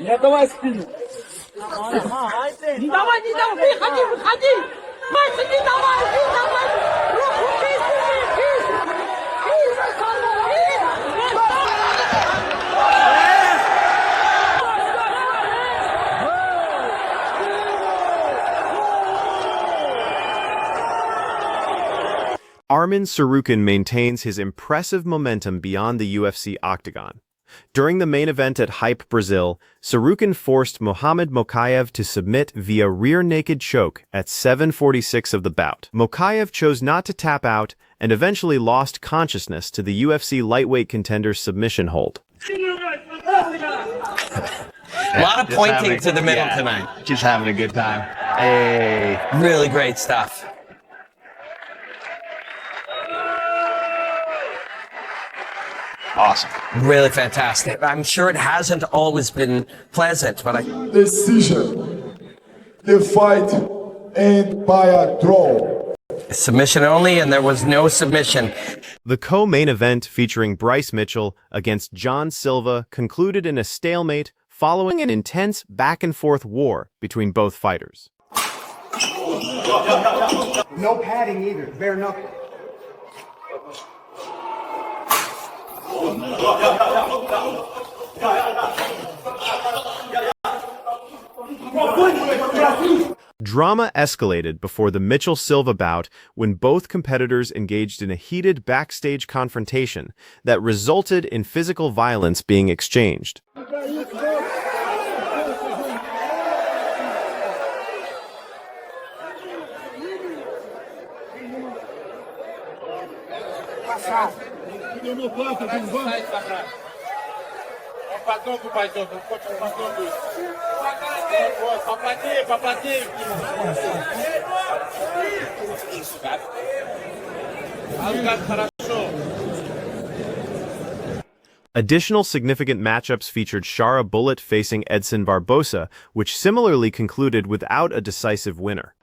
Я давай спину. Не давай, выходи, выходи! Мальчик, не давай, не давай! Руку Arman Tsarukyan maintains his impressive momentum beyond the UFC octagon. During the main event at Hype Brazil, Tsarukyan forced Mohamed Mokaev to submit via rear naked choke at 7:46 of the bout. Mokaev chose not to tap out and eventually lost consciousness to the UFC lightweight contender's submission hold. A lot of pointing to the middle tonight. Just having a good time. Hey. Really great stuff. Awesome. Really fantastic. I'm sure it hasn't always been pleasant, but Decision. The fight ended by a draw. Submission only, and there was no submission. The co-main event featuring Bryce Mitchell against John Silva concluded in a stalemate following an intense back-and-forth war between both fighters. No padding either, bare knuckle. Drama escalated before the Mitchell-Silva bout when both competitors engaged in a heated backstage confrontation that resulted in physical violence being exchanged. Additional significant matchups featured Shara Bullet facing Edson Barbosa, which similarly concluded without a decisive winner.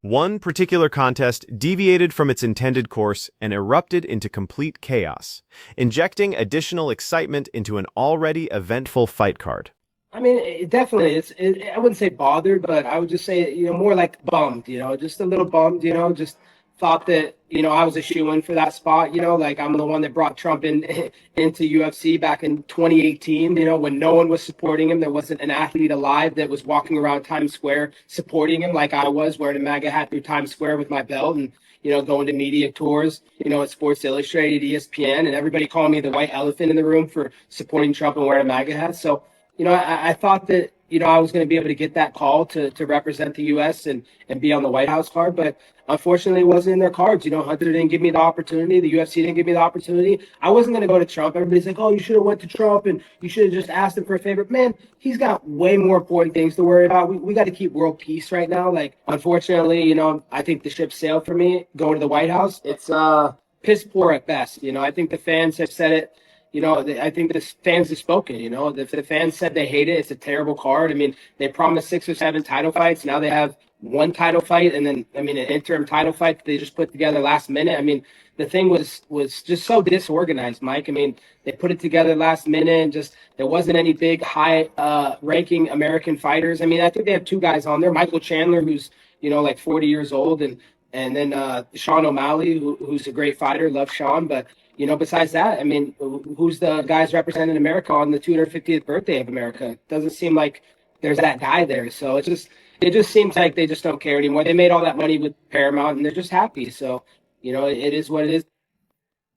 One particular contest deviated from its intended course and erupted into complete chaos, injecting additional excitement into an already eventful fight card. I mean, definitely, I wouldn't say bothered, but I would just say, more like bummed, just a little bummed, just thought that, I was a shoo-in for that spot, like I'm the one that brought Trump into UFC back in 2018, when no one was supporting him. There wasn't an athlete alive that was walking around Times Square supporting him like I was, wearing a MAGA hat through Times Square with my belt and, going to media tours, at Sports Illustrated, ESPN, and everybody calling me the white elephant in the room for supporting Trump and wearing a MAGA hat. So, I thought that, I was going to be able to get that call to represent the U.S. and be on the White House card, but unfortunately it wasn't in their cards. Hunter didn't give me the opportunity. The UFC didn't give me the opportunity. I wasn't going to go to Trump. Everybody's like, oh, you should have went to Trump and you should have just asked him for a favor. Man, he's got way more important things to worry about. We got to keep world peace right now. Like, unfortunately, I think the ship sailed for me going to the White House. It's piss poor at best. I think the fans have said it. I think the fans have spoken, the fans said they hate it. It's a terrible card. I mean, they promised 6 or 7 title fights. Now they have one title fight and then, an interim title fight that they just put together last minute. I mean, the thing was just so disorganized, Mike. I mean, they put it together last minute and just, there wasn't any big high ranking American fighters. I mean, I think they have 2 guys on there, Michael Chandler, who's, like 40 years old, and then Sean O'Malley, who's a great fighter. Love Sean, but besides that, I mean, who's the guys representing America on the 250th birthday of America? Doesn't seem like there's that guy there. So it just seems like they just don't care anymore. They made all that money with Paramount and they're just happy. So, it is what it is.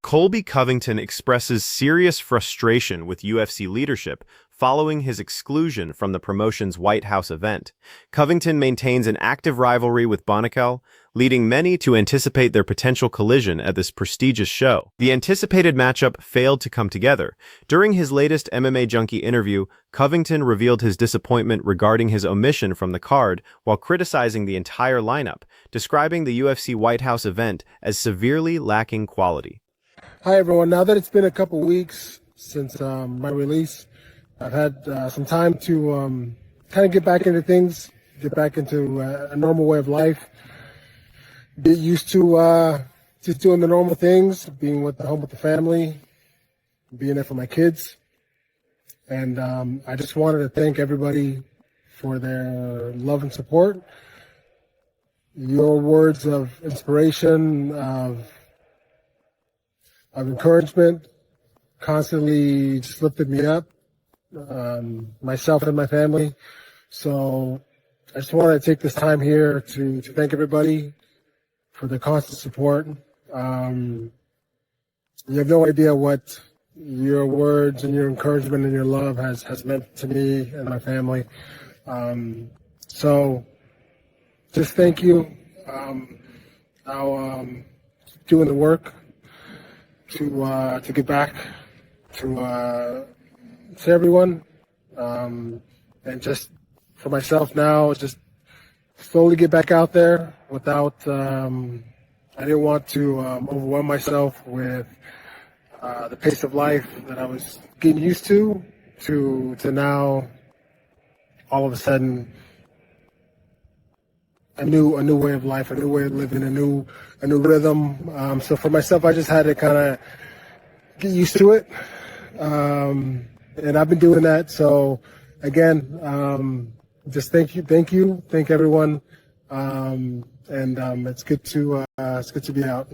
Colby Covington expresses serious frustration with UFC leadership following his exclusion from the promotion's White House event. Covington maintains an active rivalry with Bonical, leading many to anticipate their potential collision at this prestigious show. The anticipated matchup failed to come together. During his latest MMA Junkie interview, Covington revealed his disappointment regarding his omission from the card while criticizing the entire lineup, describing the UFC White House event as severely lacking quality. Hi everyone, now that it's been a couple weeks since my release, I've had some time to kind of get back into things, get back into a normal way of life, get used to just doing the normal things, being home with the family, being there for my kids. And I just wanted to thank everybody for their love and support. Your words of inspiration, of encouragement constantly just lifted me up, myself and my family. So I just wanted to take this time here to thank everybody for the constant support. You have no idea what your words and your encouragement and your love has meant to me and my family. So just thank you. Now doing the work to get back to everyone, and just for myself now, just slowly get back out there without. I didn't want to overwhelm myself with the pace of life that I was getting used to now. All of a sudden, a new way of life, a new way of living, a new rhythm. So for myself, I just had to kind of get used to it, and I've been doing that. So again, just thank everyone, and it's good to be out.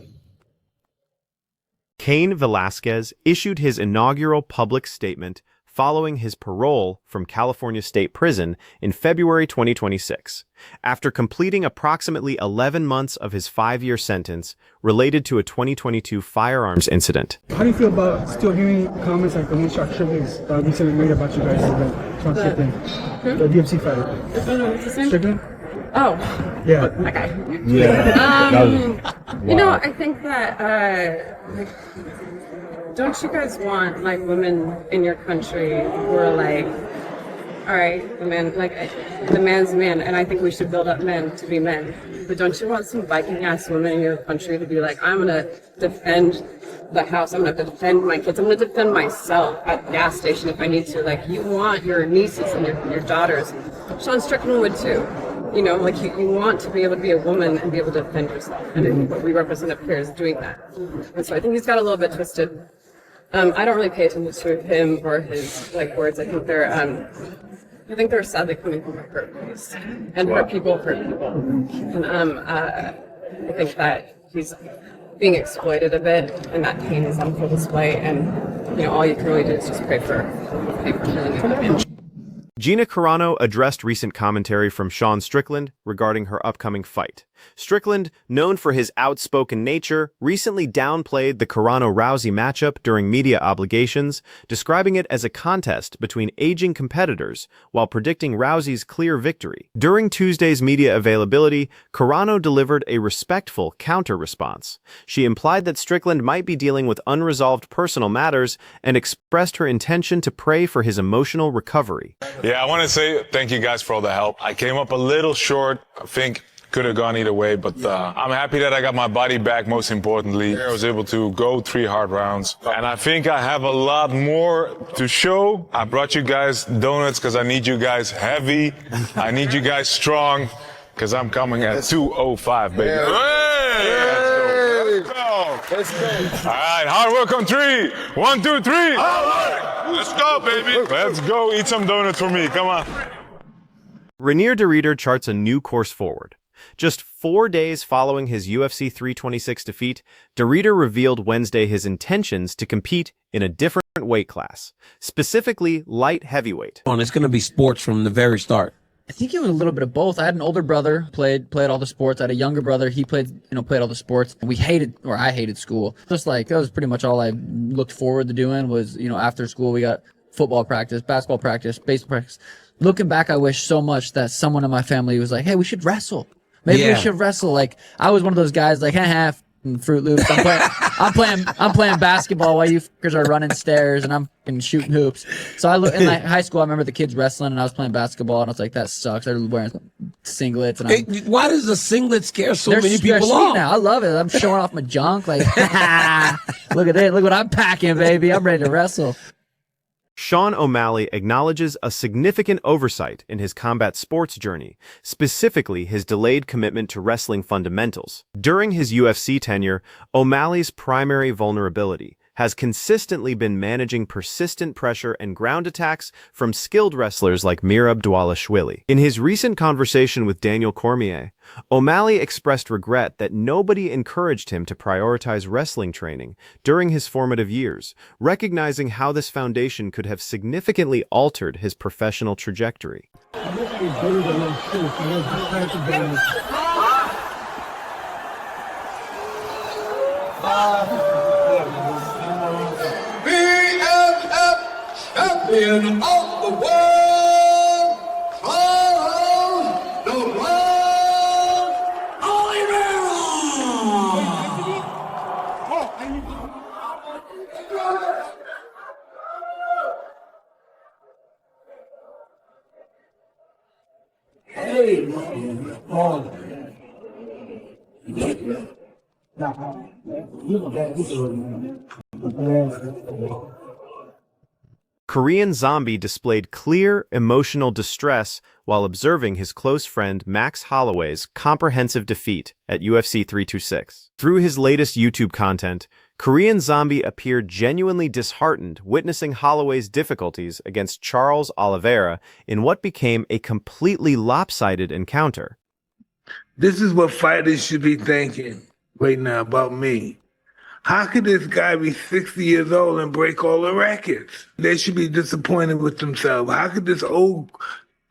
Cain Velasquez issued his inaugural public statement following his parole from California State Prison in February 2026, after completing approximately 11 months of his 5-year sentence related to a 2022 firearms incident. How do you feel about still hearing comments like the one shot Strickland recently made about you guys? The UFC fighter. Strickland? Oh. Yeah. Okay. Yeah. You know, I think that, don't you guys want, like, women in your country who are like, all right, the man's a man, and I think we should build up men to be men. But don't you want some Viking-ass women in your country to be like, I'm going to defend the house, I'm going to defend my kids, I'm going to defend myself at the gas station if I need to. Like, you want your nieces and your daughters. Sean Strickland would too. You know, like you want to be able to be a woman and be able to defend yourself. And I think what we represent up here is doing that. And so I think he's got a little bit twisted. I don't really pay attention to him or his words. I think they're sadly coming from a hurt place. And hurt people hurt people. And I think that he's being exploited a bit, and that pain is on full display. And you know, all you can really do is just pray for healing. Gina Carano addressed recent commentary from Sean Strickland regarding her upcoming fight. Strickland, known for his outspoken nature, recently downplayed the Carano-Rousey matchup during media obligations, describing it as a contest between aging competitors while predicting Rousey's clear victory. During Tuesday's media availability, Carano delivered a respectful counter-response. She implied that Strickland might be dealing with unresolved personal matters and expressed her intention to pray for his emotional recovery. Yeah, I want to say thank you guys for all the help. I came up a little short. I think could have gone either way, but I'm happy that I got my body back, most importantly. I was able to go 3 hard rounds, and I think I have a lot more to show. I brought you guys donuts because I need you guys heavy. I need you guys strong because I'm coming at 205, baby. Yeah. Hey! Let's go. Let's go. All right, hard work on 3. 1, 2, 3. Hard work. Let's go, baby. Let's go eat some donuts for me. Come on. Reinier de Ridder charts a new course forward. Just 4 days following his UFC 326 defeat, de Ridder revealed Wednesday his intentions to compete in a different weight class, specifically light heavyweight. It's going to be sports from the very start. I think it was a little bit of both. I had an older brother, played all the sports. I had a younger brother, he played all the sports. I hated school. Just like, that was pretty much all I looked forward to doing was, after school we got football practice, basketball practice, baseball practice. Looking back, I wish so much that someone in my family was like, "Hey, we should wrestle. Maybe we should wrestle." Like I was one of those guys like, "Ha Fruit Loops. I'm playing basketball while you fuckers are running stairs and I'm fucking shooting hoops." So I look in like high school. I remember the kids wrestling and I was playing basketball and I was like, "That sucks." I was wearing singlets and why does the singlet scare so many they're people sweet off? now. I love it. I'm showing off my junk. Like, look at it. Look what I'm packing, baby. I'm ready to wrestle. Sean O'Malley acknowledges a significant oversight in his combat sports journey, specifically his delayed commitment to wrestling fundamentals. During his UFC tenure, O'Malley's primary vulnerability has consistently been managing persistent pressure and ground attacks from skilled wrestlers like Merab Dvalishvili. In his recent conversation with Daniel Cormier, O'Malley expressed regret that nobody encouraged him to prioritize wrestling training during his formative years, recognizing how this foundation could have significantly altered his professional trajectory. Champion of the world, Charles the World Oliveira! Hey, Korean Zombie displayed clear, emotional distress while observing his close friend Max Holloway's comprehensive defeat at UFC 326. Through his latest YouTube content, Korean Zombie appeared genuinely disheartened witnessing Holloway's difficulties against Charles Oliveira in what became a completely lopsided encounter. This is what fighters should be thinking right now about me. How could this guy be 60 years old and break all the records? They should be disappointed with themselves. How could this old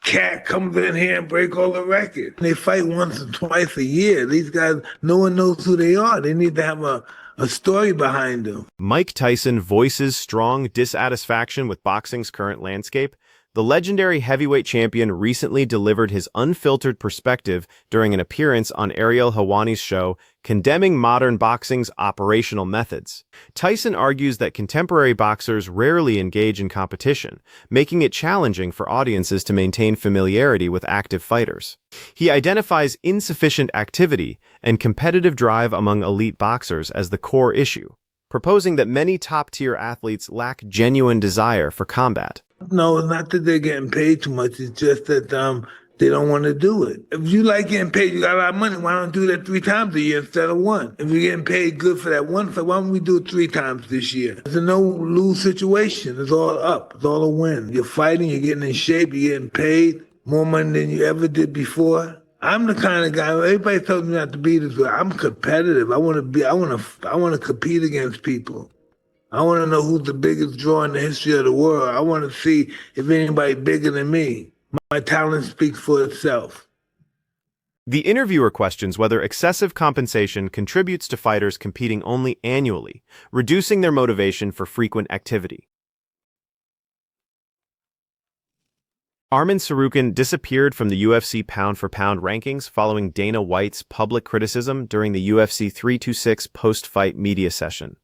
cat come in here and break all the records? They fight once or twice a year. These guys, no one knows who they are. They need to have a story behind them. Mike Tyson voices strong dissatisfaction with boxing's current landscape. The legendary heavyweight champion recently delivered his unfiltered perspective during an appearance on Ariel Helwani's show, condemning modern boxing's operational methods. Tyson argues that contemporary boxers rarely engage in competition, making it challenging for audiences to maintain familiarity with active fighters. He identifies insufficient activity and competitive drive among elite boxers as the core issue, proposing that many top-tier athletes lack genuine desire for combat. No, it's not that they're getting paid too much. It's just that they don't want to do it. If you like getting paid, you got a lot of money. Why don't you do that 3 times a year instead of 1? If you're getting paid good for that 1 fight, why don't we do it 3 times this year? It's a no-lose situation. It's all up. It's all a win. You're fighting. You're getting in shape. You're getting paid more money than you ever did before. I'm the kind of guy. Everybody tells me not to be this way. I'm competitive. I want to compete against people. I want to know who's the biggest draw in the history of the world. I want to see if anybody bigger than me. My talent speaks for itself. The interviewer questions whether excessive compensation contributes to fighters competing only annually, reducing their motivation for frequent activity. Arman Tsarukyan disappeared from the UFC pound-for-pound rankings following Dana White's public criticism during the UFC 326 post-fight media session.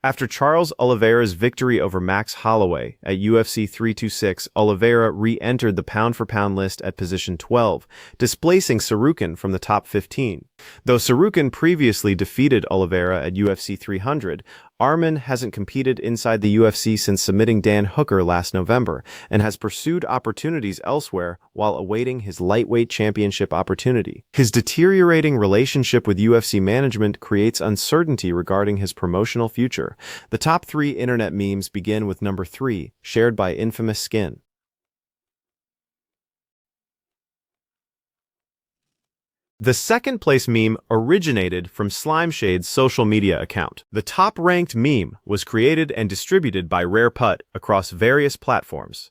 After Charles Oliveira's victory over Max Holloway at UFC 326, Oliveira re-entered the pound-for-pound list at position 12, displacing Tsarukyan from the top 15. Though Tsarukyan previously defeated Oliveira at UFC 300, Arman hasn't competed inside the UFC since submitting Dan Hooker last November and has pursued opportunities elsewhere while awaiting his lightweight championship opportunity. His deteriorating relationship with UFC management creates uncertainty regarding his promotional future. The top 3 internet memes begin with number 3, shared by Infamous Skin. The second-place meme originated from Slimeshade's social media account. The top-ranked meme was created and distributed by Rare Putt across various platforms.